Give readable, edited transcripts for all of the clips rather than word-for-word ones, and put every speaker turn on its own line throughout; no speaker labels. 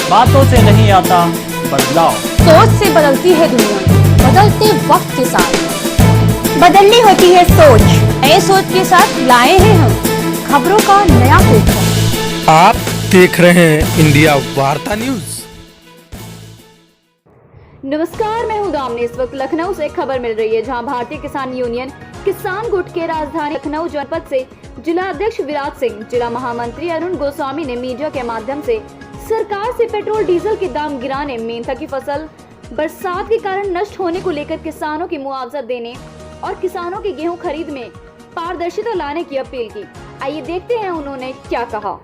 बातों से नहीं आता बदलाव।
सोच से बदलती है दुनिया, बदलते वक्त के साथ बदलनी होती है सोच। नए सोच के साथ लाए हैं हम खबरों का नया पेपर।
आप देख रहे हैं इंडिया वार्ता न्यूज।
नमस्कार, मैं हूं दामनी। इस वक्त लखनऊ से खबर मिल रही है, जहां भारतीय किसान यूनियन किसान गुट के राजधानी लखनऊ जनपद से जिला अध्यक्ष विराज सिंह, जिला महामंत्री अरुण गोस्वामी ने मीडिया के माध्यम से सरकार से पेट्रोल डीजल के दाम गिराने, मेंथा की फसल बरसात के कारण नष्ट होने को लेकर किसानों की मुआवजा देने और किसानों की गेहूं खरीद में पारदर्शिता लाने की अपील की। आइए देखते हैं उन्होंने क्या कहा।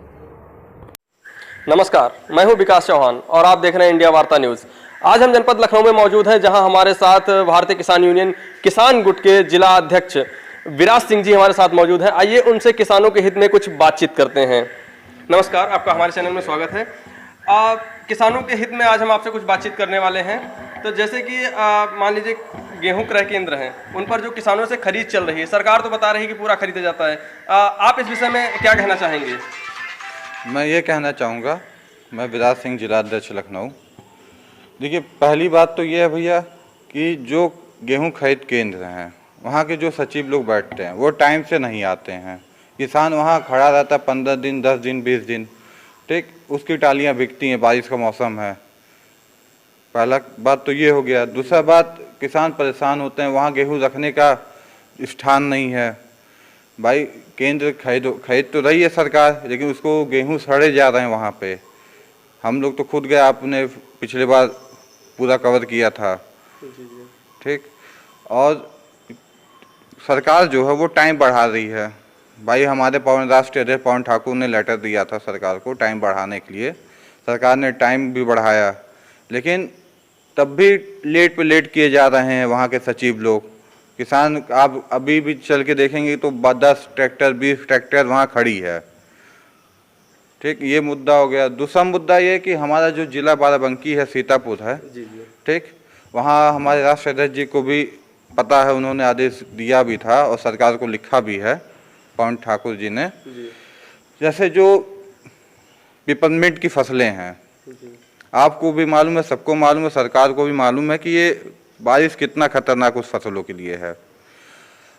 नमस्कार, मैं हूं विकास चौहान और आप देख रहे हैं इंडिया वार्ता न्यूज। आज हम जनपद लखनऊ में मौजूद हैं, जहां हमारे साथ भारतीय किसान यूनियन किसान गुट के जिला अध्यक्ष विराज सिंह जी हमारे साथ मौजूद हैं। आइए उनसे किसानों के हित में कुछ बातचीत करते हैं। नमस्कार, आपका हमारे चैनल में स्वागत है। किसानों के हित में आज हम आपसे कुछ बातचीत करने वाले हैं। तो जैसे कि मान लीजिए गेहूं क्रय केंद्र हैं, उन पर जो किसानों से खरीद चल रही है, सरकार तो बता रही है कि पूरा खरीदा जाता है। आप इस विषय में क्या कहना चाहेंगे?
मैं ये कहना चाहूँगा, मैं विराज सिंह, जिला अध्यक्ष लखनऊ। देखिए, पहली बात तो ये है भैया कि जो गेहूं खरीद केंद्र हैं, वहाँ के जो सचिव लोग बैठते हैं वो टाइम से नहीं आते हैं। किसान वहाँ खड़ा रहता है 15 दिन, 10 दिन, 20 दिन, ठीक, उसकी टालियाँ बिकती हैं, बारिश का मौसम है। पहला बात तो ये हो गया। दूसरा बात, किसान परेशान होते हैं, वहाँ गेहूँ रखने का स्थान नहीं है। भाई, केंद्र खरीद तो रही है सरकार, लेकिन उसको गेहूँ सड़े जा रहे हैं वहाँ पे। हम लोग तो खुद गए, आपने पिछले बार पूरा कवर किया था, ठीक। और सरकार जो है वो टाइम बढ़ा रही है। भाई, हमारे राष्ट्रीय अध्यक्ष पवन ठाकुर ने लेटर दिया था सरकार को टाइम बढ़ाने के लिए। सरकार ने टाइम भी बढ़ाया, लेकिन तब भी लेट पे लेट किए जा रहे हैं वहाँ के सचिव लोग। किसान, आप अभी भी चल के देखेंगे तो 10 ट्रैक्टर, 20 ट्रैक्टर वहाँ खड़ी है, ठीक। ये मुद्दा हो गया। दूसरा मुद्दा ये कि हमारा जो जिला बाराबंकी है, सीतापुर है, ठीक, वहाँ हमारे राष्ट्रीय अध्यक्ष जी को भी पता है, उन्होंने आदेश दिया भी था और सरकार को लिखा भी है पवन ठाकुर जी ने। जैसे जो पिपरमिंट की फसलें हैं, आपको भी मालूम है, सबको मालूम है, सरकार को भी मालूम है कि ये बारिश कितना खतरनाक उस फसलों के लिए है।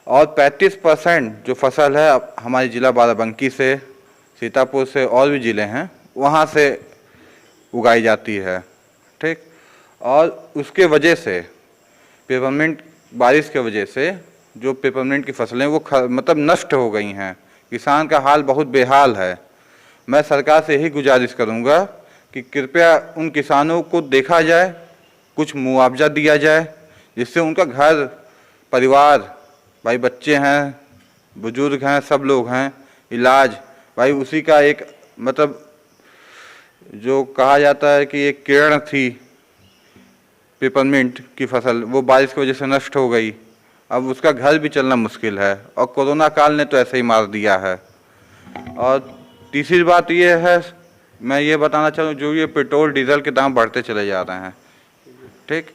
और 35% जो फसल है हमारे जिला बाराबंकी से, सीतापुर से और भी ज़िले हैं, वहाँ से उगाई जाती है, ठीक। और उसके वजह से पेपरमिंट, बारिश के वजह से जो पेपरमिंट की फसलें वो मतलब नष्ट हो गई हैं। किसान का हाल बहुत बेहाल है। मैं सरकार से यही गुजारिश करूँगा कि कृपया उन किसानों को देखा जाए, कुछ मुआवजा दिया जाए, जिससे उनका घर परिवार, भाई बच्चे हैं, बुजुर्ग हैं, सब लोग हैं, इलाज, भाई उसी का एक मतलब जो कहा जाता है कि एक किरण थी पेपरमिंट की फसल, वो बारिश की वजह से नष्ट हो गई। अब उसका घर भी चलना मुश्किल है, और कोरोना काल ने तो ऐसे ही मार दिया है। और तीसरी बात ये है, मैं ये बताना चाहूँ, जो ये पेट्रोल डीजल के दाम बढ़ते चले जा रहे हैं, ठीक,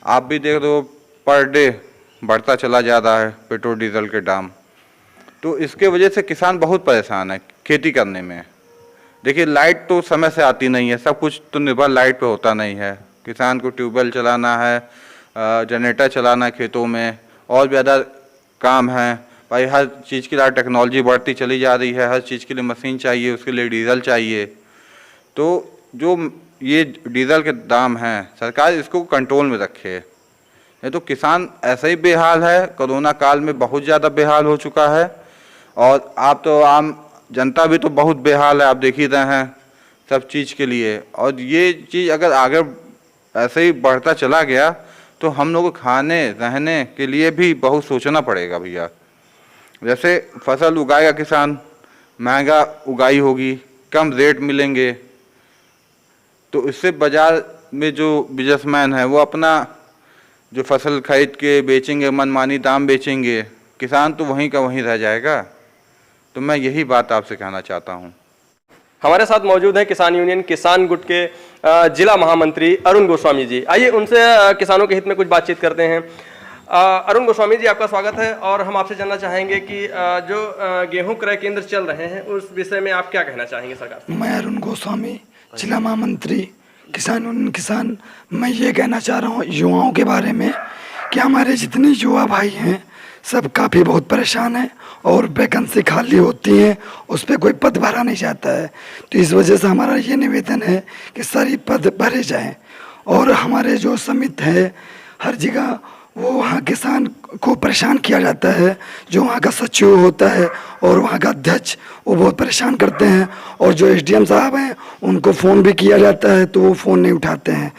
आप भी देख रहे हो, पर डे बढ़ता चला जा रहा है पेट्रोल डीजल के दाम। तो इसके वजह से किसान बहुत परेशान है खेती करने में। देखिए, लाइट तो समय से आती नहीं है, सब कुछ तो निर्भर लाइट पे होता नहीं है। किसान को ट्यूबवेल चलाना है, जनरेटर चलाना है खेतों में, और ज़्यादा काम है। भाई, हर चीज़ के लिए टेक्नोलॉजी बढ़ती चली जा रही है, हर चीज़ के लिए मशीन चाहिए, उसके लिए डीजल चाहिए। तो जो ये डीजल के दाम हैं, सरकार इसको कंट्रोल में रखे, नहीं तो किसान ऐसे ही बेहाल है। कोरोना काल में बहुत ज़्यादा बेहाल हो चुका है, और आप तो आम जनता भी तो बहुत बेहाल है, आप देख ही रहे हैं सब चीज़ के लिए। और ये चीज़ अगर आगे ऐसे ही बढ़ता चला गया तो हम लोग को खाने रहने के लिए भी बहुत सोचना पड़ेगा भैया। जैसे फसल उगाएगा किसान, महंगा उगाई होगी, कम रेट मिलेंगे, तो इससे बाज़ार में जो बिजनेसमैन है वो अपना जो फसल खरीद के बेचेंगे, मनमानी दाम बेचेंगे, किसान तो वहीं का वहीं रह जाएगा। तो मैं यही बात आपसे कहना चाहता हूँ।
हमारे साथ मौजूद है किसान यूनियन किसान गुट के जिला महामंत्री अरुण गोस्वामी जी। आइए उनसे किसानों के हित में कुछ बातचीत करते हैं। अरुण गोस्वामी जी, आपका स्वागत है और हम आपसे जानना चाहेंगे कि जो गेहूं क्रय केंद्र चल रहे हैं उस विषय में आप क्या कहना चाहेंगे सरकार से?
मैं अरुण गोस्वामी,
जिला महामंत्री किसान, मैं ये कहना चाह रहा हूँ युवाओं के बारे में कि हमारे जितने युवा भाई हैं सब काफ़ी बहुत परेशान हैं और वैकेंसी खाली होती हैं, उस पर कोई पद भरा नहीं जाता है। तो इस वजह से हमारा ये निवेदन है कि सारी पद भरे जाएं और हमारे जो समिति है हर जगह वो वहाँ किसान को परेशान किया जाता है। जो वहाँ का सचिव होता है और वहाँ का अध्यक्ष वो बहुत परेशान करते हैं और जो एसडीएम साहब हैं उनको फ़ोन भी किया जाता है तो वो फ़ोन नहीं उठाते हैं।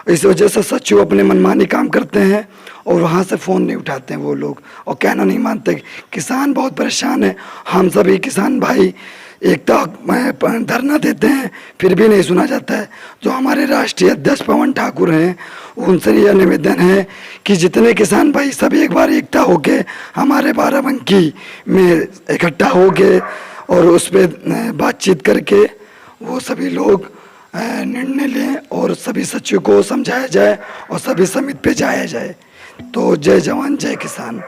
इस वजह से सचिव अपने मनमानी काम करते हैं और वहाँ से फ़ोन नहीं उठाते हैं वो लोग और कहना नहीं मानते। किसान बहुत परेशान है। हम सभी किसान भाई एकता धरना देते हैं फिर भी नहीं सुना जाता है। जो हमारे राष्ट्रीय अध्यक्ष पवन ठाकुर हैं उनसे यह निवेदन है कि जितने किसान भाई सब एक बार एकता होके हमारे बाराबंकी में इकट्ठा होके और उस पर बातचीत करके वो सभी लोग निर्णय लें और सभी सचिव को समझाया जाए और सभी समिति पे जाया जाए। तो जय जवान जय किसान।